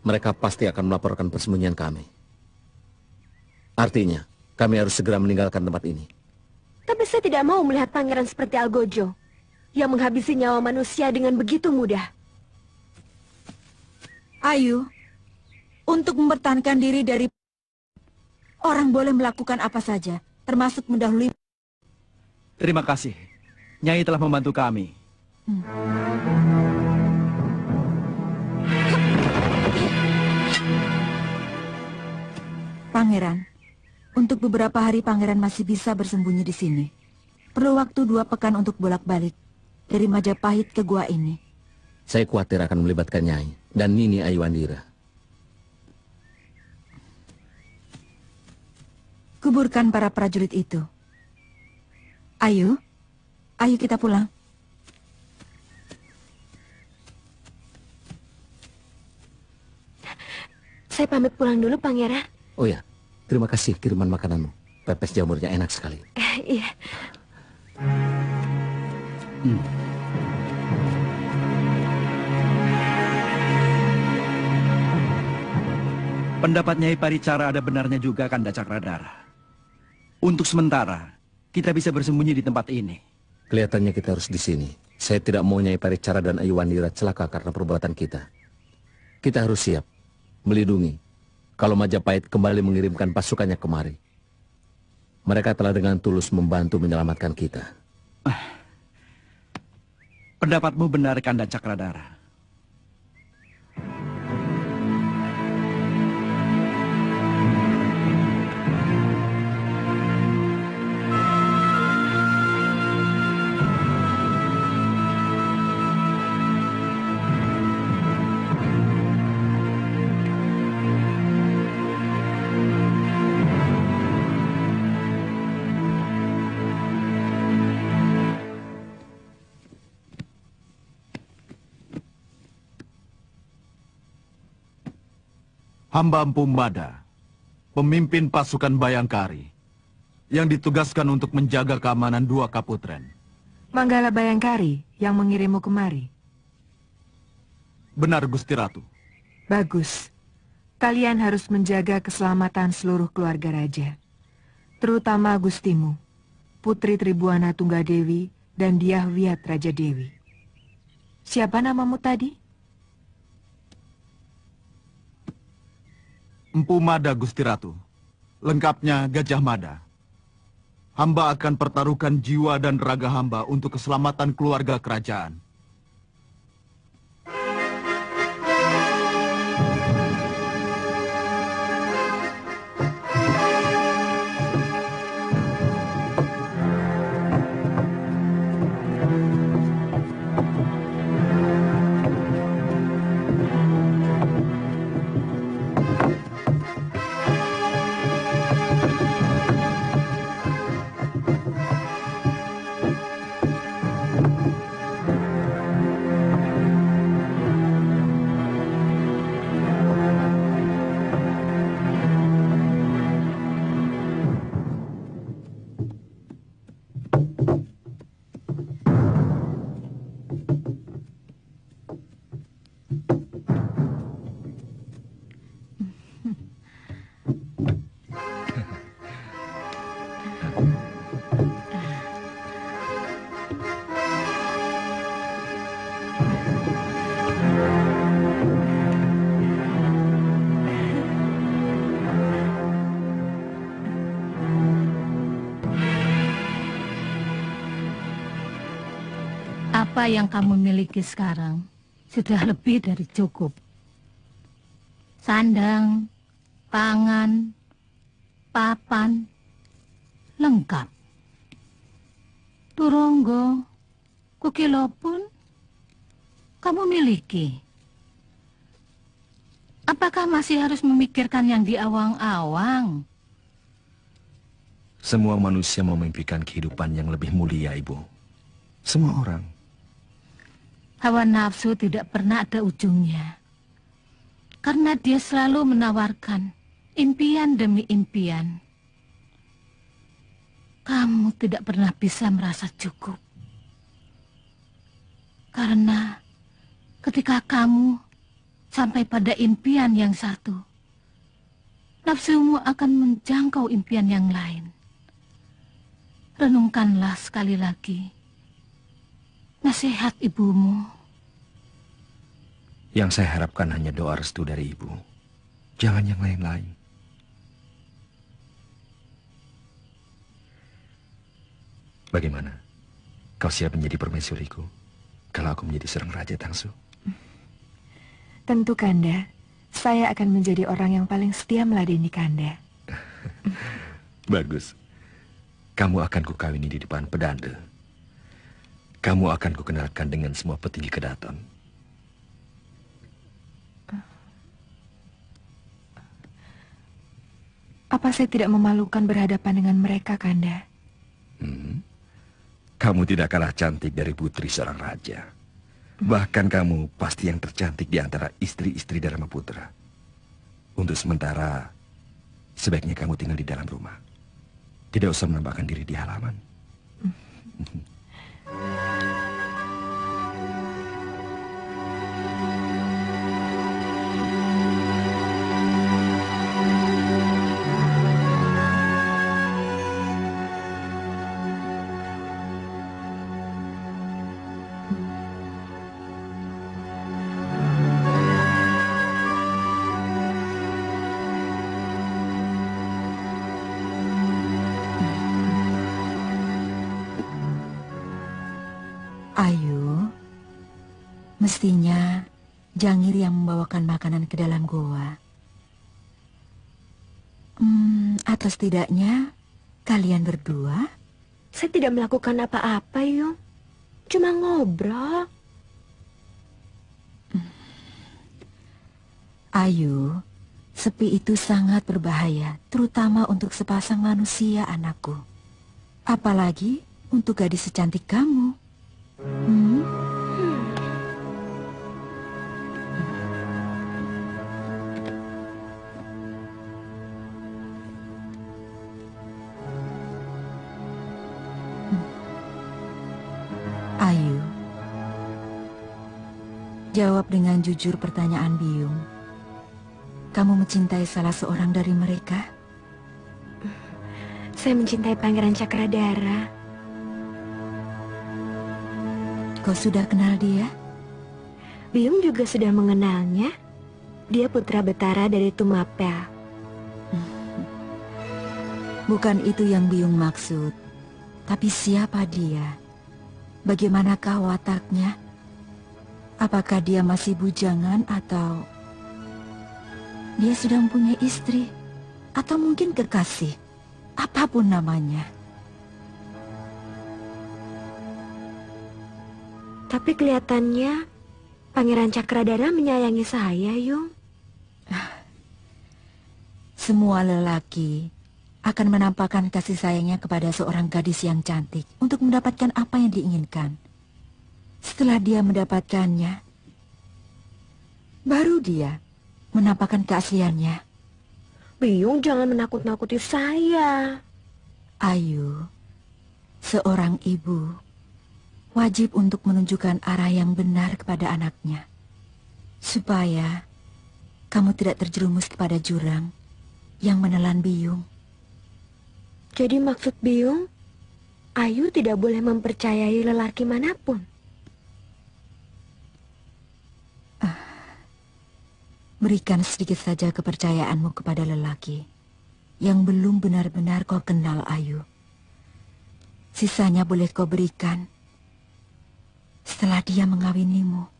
Mereka pasti akan melaporkan persembunyian kami. Artinya, kami harus segera meninggalkan tempat ini. Tapi saya tidak mau melihat pangeran seperti Algojo, yang menghabisi nyawa manusia dengan begitu mudah. Ayu, untuk mempertahankan diri dari orang boleh melakukan apa saja, termasuk mendahului. Terima kasih. Nyai telah membantu kami. Pangeran, untuk beberapa hari Pangeran masih bisa bersembunyi di sini. Perlu waktu 2 pekan untuk bolak-balik dari Majapahit ke gua ini. Saya khawatir akan melibatkan Nyai dan Nini Ayu Wandira. Kuburkan para prajurit itu. Ayu, ayo kita pulang. Saya pamit pulang dulu, Pangeran. Oh ya, terima kasih kiriman makananmu. Pepes jamurnya enak sekali. Iya. Pendapat Nyai Paricara ada benarnya juga, Kanda Cakradara. Untuk sementara, kita bisa bersembunyi di tempat ini. Kelihatannya kita harus di sini. Saya tidak mau Nyai Paricara dan Ayu Wandira celaka karena perbuatan kita. Kita harus siap, melindungi. Kalau Majapahit kembali mengirimkan pasukannya kemari. Mereka telah dengan tulus membantu menyelamatkan kita. Pendapatmu benar, Kanda Cakradara. Hamba Empu Mada, pemimpin pasukan Bayangkari, yang ditugaskan untuk menjaga keamanan 2 kaputren. Manggala Bayangkari yang mengirimmu kemari. Benar, Gusti Ratu. Bagus. Kalian harus menjaga keselamatan seluruh keluarga raja. Terutama Gustimu, Putri Tribuana Tunggadewi dan Dyah Wiyat Raja Dewi. Siapa namamu tadi? Empu Mada, Gusti Ratu. Lengkapnya Gajah Mada. Hamba akan pertaruhkan jiwa dan raga hamba untuk keselamatan keluarga kerajaan. Apa yang kamu miliki sekarang sudah lebih dari cukup. Sandang, pangan, papan, lengkap. Turunggo, kukilo pun kamu miliki. Apakah masih harus memikirkan yang di awang-awang? Semua manusia memimpikan kehidupan yang lebih mulia, Ibu. Semua orang. Hawa nafsu tidak pernah ada ujungnya. Karena dia selalu menawarkan impian demi impian. Kamu tidak pernah bisa merasa cukup. Karena ketika kamu sampai pada impian yang satu, nafsumu akan menjangkau impian yang lain. Renungkanlah sekali lagi nasihat ibumu. Yang saya harapkan hanya doa restu dari Ibu. Jangan yang lain-lain. Bagaimana? Kau siap menjadi permaisuriku kalau aku menjadi seorang raja, Tangsu? Tentu, Kanda. Saya akan menjadi orang yang paling setia meladeni Kanda. Bagus. Kamu akan kukawini di depan pedanda. Kamu akan kukenalkan dengan semua petinggi kedaton. Apa saya tidak memalukan berhadapan dengan mereka, Kanda? Kamu tidak kalah cantik dari putri seorang raja. Bahkan kamu pasti yang tercantik di antara istri-istri Dharmaputra. Untuk sementara, sebaiknya kamu tinggal di dalam rumah. Tidak usah menampakkan diri di halaman. Ayu, mestinya Jangir yang membawakan makanan ke dalam goa. Atau setidaknya kalian berdua? Saya tidak melakukan apa-apa, Yung. Cuma ngobrol. Ayu, sepi itu sangat berbahaya, terutama untuk sepasang manusia, anakku. Apalagi untuk gadis secantik kamu. Ayu, jawab dengan jujur pertanyaan Biung. Kamu mencintai salah seorang dari mereka? Saya mencintai Pangeran Cakradara. Kau sudah kenal dia? Biung juga sudah mengenalnya. Dia putra Betara dari Tumapel. Bukan itu yang Biung maksud. Tapi siapa dia? Bagaimanakah wataknya? Apakah dia masih bujangan atau dia sudah mempunyai istri? Atau mungkin kekasih? Apapun namanya. Tapi kelihatannya Pangeran Cakradara menyayangi saya, Yung. Semua lelaki akan menampakkan kasih sayangnya kepada seorang gadis yang cantik untuk mendapatkan apa yang diinginkan. Setelah dia mendapatkannya, baru dia menampakkan keasliannya. Biyung, jangan menakut-nakuti saya. Ayu, seorang ibu wajib untuk menunjukkan arah yang benar kepada anaknya, supaya kamu tidak terjerumus kepada jurang yang menelan Biyung. Jadi maksud Biyung, Ayu tidak boleh mempercayai lelaki manapun. Berikan sedikit saja kepercayaanmu kepada lelaki yang belum benar-benar kau kenal, Ayu. Sisanya boleh kau berikan setelah dia mengawinimu.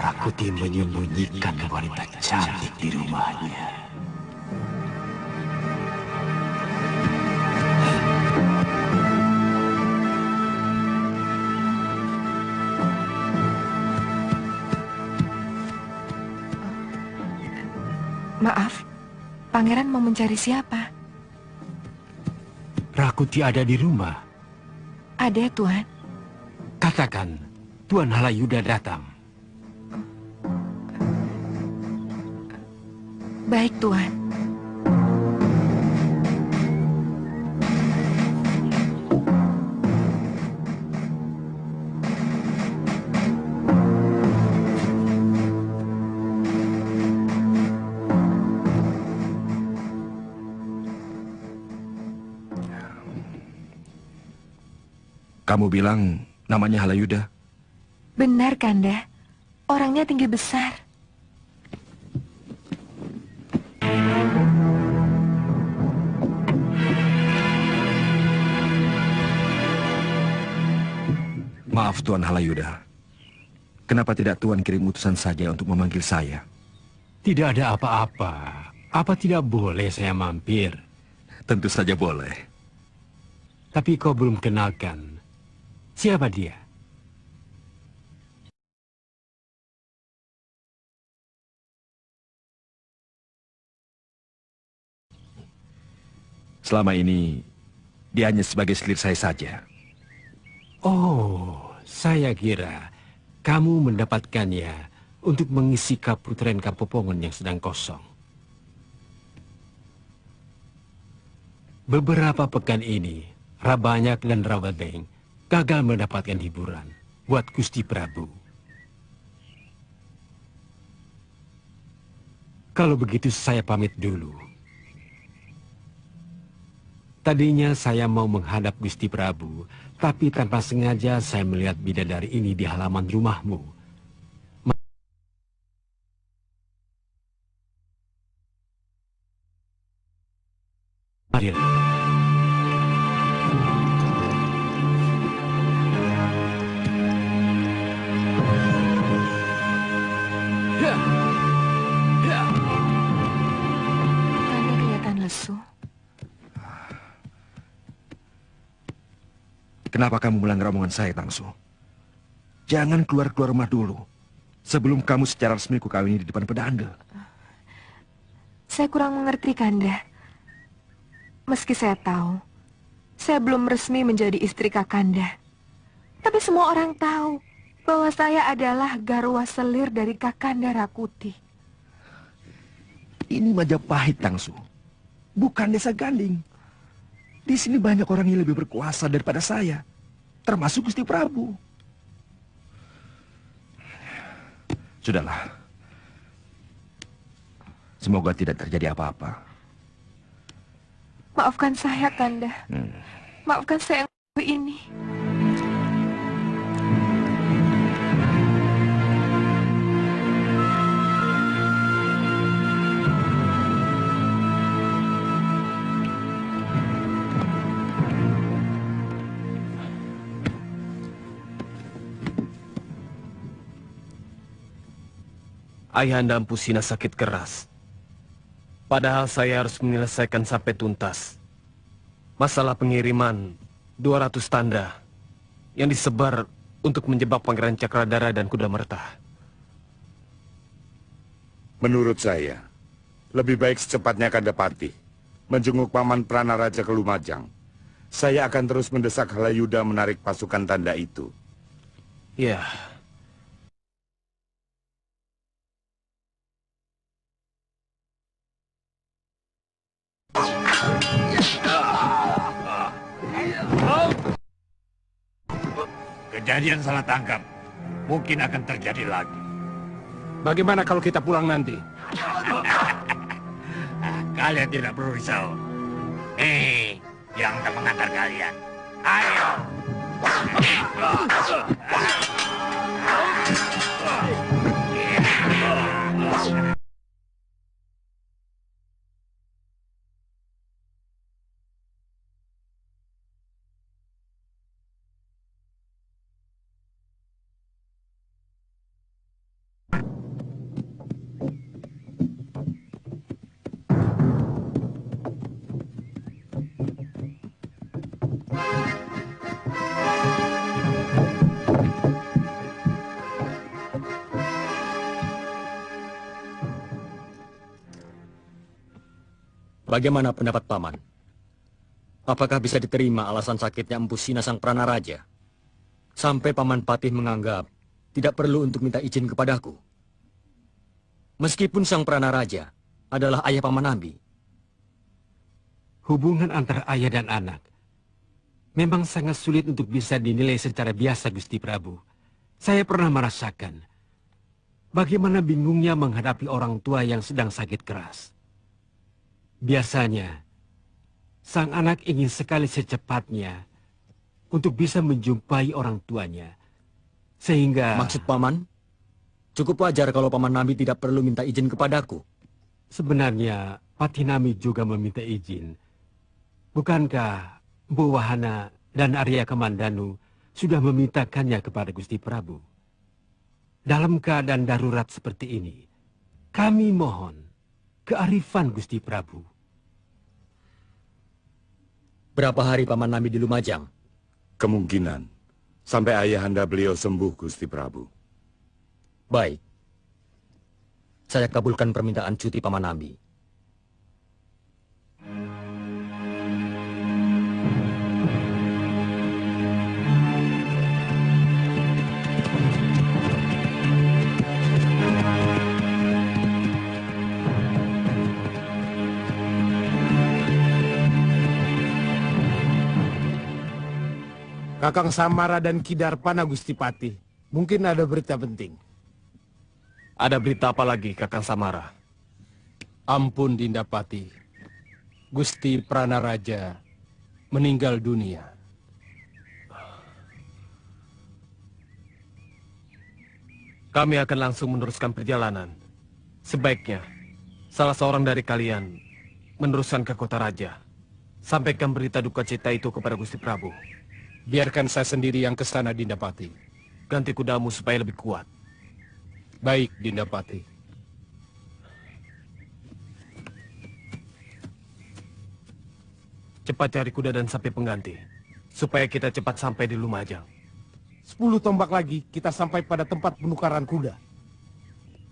Rakuti menyembunyikan wanita cantik di rumahnya. Maaf, pangeran mau mencari siapa? Rakuti ada di rumah. Ada, Tuan. Katakan, Tuan Halayuda datang. Baik, Tuan. Kamu bilang namanya Halayuda? Benar, Kanda. Orangnya tinggi besar. Maaf Tuan Halayuda. Kenapa tidak Tuan kirim utusan saja untuk memanggil saya? Tidak ada apa-apa. Apa tidak boleh saya mampir? Tentu saja boleh. Tapi kau belum kenalkan. Siapa dia? Selama ini, dia hanya sebagai selir saya saja. Oh, saya kira kamu mendapatkannya untuk mengisi kaputren Kapopongan yang sedang kosong. Beberapa pekan ini, Rabanyak dan Rawabeng gagal mendapatkan hiburan buat Gusti Prabu. Kalau begitu saya pamit dulu. Tadinya saya mau menghadap Gusti Prabu, tapi tanpa sengaja saya melihat bidadari ini di halaman rumahmu. Mari. Kanda kelihatan lesu. Kenapa kamu melanggar omongan saya, Tangsu? Jangan keluar rumah dulu. Sebelum kamu secara resmi kukawini di depan pedanda. Saya kurang mengerti, Kanda. Meski saya tahu, saya belum resmi menjadi istri Kakanda. Tapi semua orang tahu bahwa saya adalah garwa selir dari Kakanda Rakuti. Ini Majapahit, Tangsu. Bukan desa Ganding. Di sini banyak orang yang lebih berkuasa daripada saya. Termasuk Gusti Prabu. Sudahlah. Semoga tidak terjadi apa-apa. Maafkan saya, Kanda. Maafkan saya yang ini. Ayahanda Empu Sina sakit keras. Padahal saya harus menyelesaikan sampai tuntas masalah pengiriman 200 tanda yang disebar untuk menjebak Pangeran Cakradara dan Kuda Merta. Menurut saya, lebih baik secepatnya Kandapati menjenguk Paman Pranaraja ke Lumajang. Saya akan terus mendesak Halayuda menarik pasukan tanda itu. Ya. Kejadian salah tangkap mungkin akan terjadi lagi. Bagaimana kalau kita pulang nanti? Kalian tidak perlu risau. Yang akan mengantar kalian. Ayo. Bagaimana pendapat Paman? Apakah bisa diterima alasan sakitnya Empu Sina sang Pranaraja? Sampai Paman Patih menganggap tidak perlu untuk minta izin kepadaku. Meskipun sang Pranaraja adalah ayah Paman Nabi. Hubungan antara ayah dan anak memang sangat sulit untuk bisa dinilai secara biasa, Gusti Prabu. Saya pernah merasakan bagaimana bingungnya menghadapi orang tua yang sedang sakit keras. Biasanya, sang anak ingin sekali secepatnya untuk bisa menjumpai orang tuanya. Sehingga... Maksud Paman, cukup wajar kalau Paman Nabi tidak perlu minta izin kepadaku. Sebenarnya, Patinami juga meminta izin. Bukankah Mpu Wahana dan Arya Kamandanu sudah memintakannya kepada Gusti Prabu? Dalam keadaan darurat seperti ini, kami mohon kearifan Gusti Prabu. Berapa hari Paman Nabi di Lumajang? Kemungkinan sampai ayahanda beliau sembuh, Gusti Prabu. Baik. Saya kabulkan permintaan cuti Paman Nabi. Kakang Samara dan Kidarpana, Gusti Patih. Mungkin ada berita penting. Ada berita apa lagi, Kakang Samara? Ampun, Dinda Patih. Gusti Pranaraja meninggal dunia. Kami akan langsung meneruskan perjalanan. Sebaiknya, salah seorang dari kalian meneruskan ke kota raja. Sampaikan berita duka cita itu kepada Gusti Prabu. Biarkan saya sendiri yang ke sana, Dinda Patih. Ganti kudamu supaya lebih kuat. Baik, Dinda Patih. Cepat cari kuda dan sapi pengganti, supaya kita cepat sampai di Lumajang. 10 tombak lagi, kita sampai pada tempat penukaran kuda.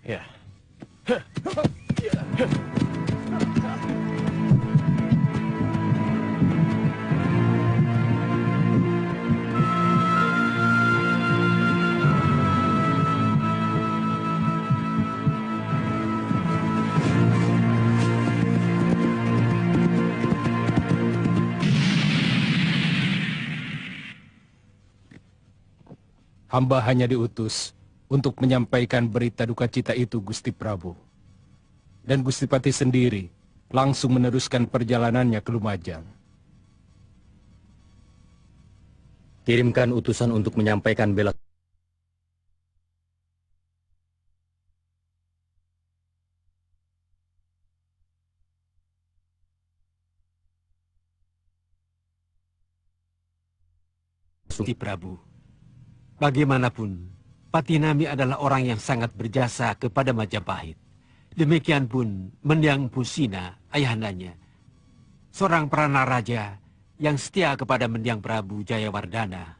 Ya. Hamba hanya diutus untuk menyampaikan berita duka cita itu, Gusti Prabu. Dan Gusti Patih sendiri langsung meneruskan perjalanannya ke Lumajang. Kirimkan utusan untuk menyampaikan bela Gusti Prabu. Bagaimanapun, Patinami adalah orang yang sangat berjasa kepada Majapahit. Demikian pun Mendiang Pusina, ayahandanya, seorang pranaraja yang setia kepada Mendiang Prabu Jayawardana.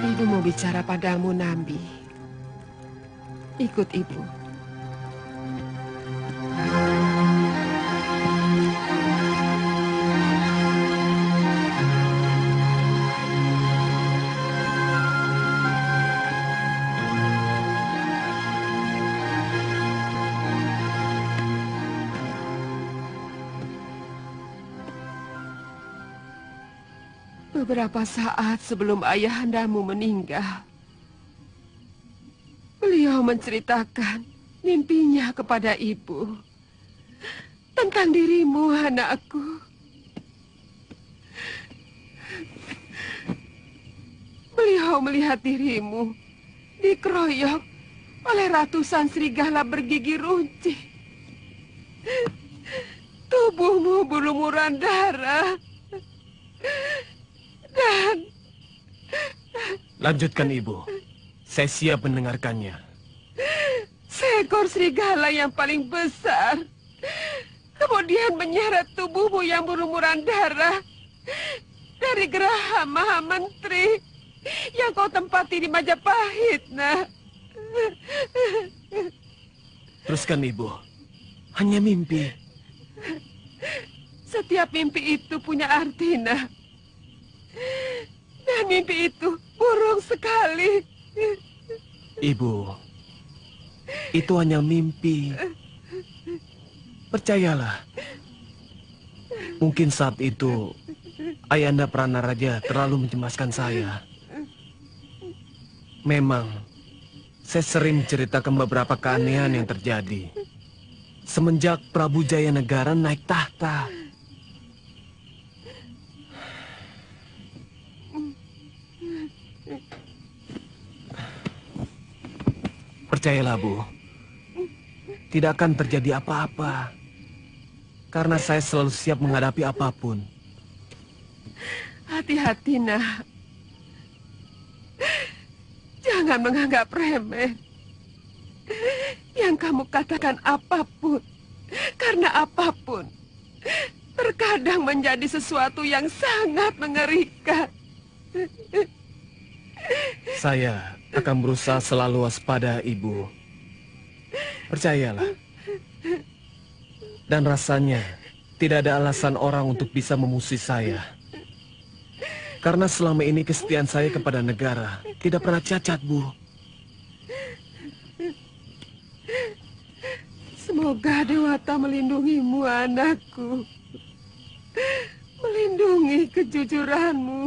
Ibu mau bicara padamu, Nambi. Ikut ibu. Beberapa saat sebelum ayahandamu meninggal, beliau menceritakan mimpinya kepada ibu tentang dirimu, anakku. Beliau melihat dirimu dikeroyok oleh ratusan serigala bergigi runcing. Tubuhmu berlumuran darah. Dan... Lanjutkan, Ibu. Saya siap mendengarkannya. seekor serigala yang paling besar kemudian menyeret tubuhmu yang berlumuran darah dari geraha Maha Menteri yang kau tempati di Majapahit, nak. Teruskan, Ibu. Hanya mimpi. Setiap mimpi itu punya arti, nak. Dan mimpi itu buruk sekali. Ibu, itu hanya mimpi. Percayalah. Mungkin saat itu Ayahanda Pranaraja terlalu mencemaskan saya. Memang, saya sering menceritakan beberapa keanehan yang terjadi semenjak Prabu Jayanegara naik tahta. Percayalah, Bu, tidak akan terjadi apa-apa. Karena saya selalu siap menghadapi apapun. Hati-hati, nak. Jangan menganggap remeh. Yang kamu katakan apapun, karena apapun, terkadang menjadi sesuatu yang sangat mengerikan. Saya akan berusaha selalu waspada, Ibu. Percayalah. Dan rasanya tidak ada alasan orang untuk bisa memusuhi saya. Karena selama ini kesetiaan saya kepada negara tidak pernah cacat, Bu. Semoga Dewata melindungimu, anakku. Melindungi kejujuranmu.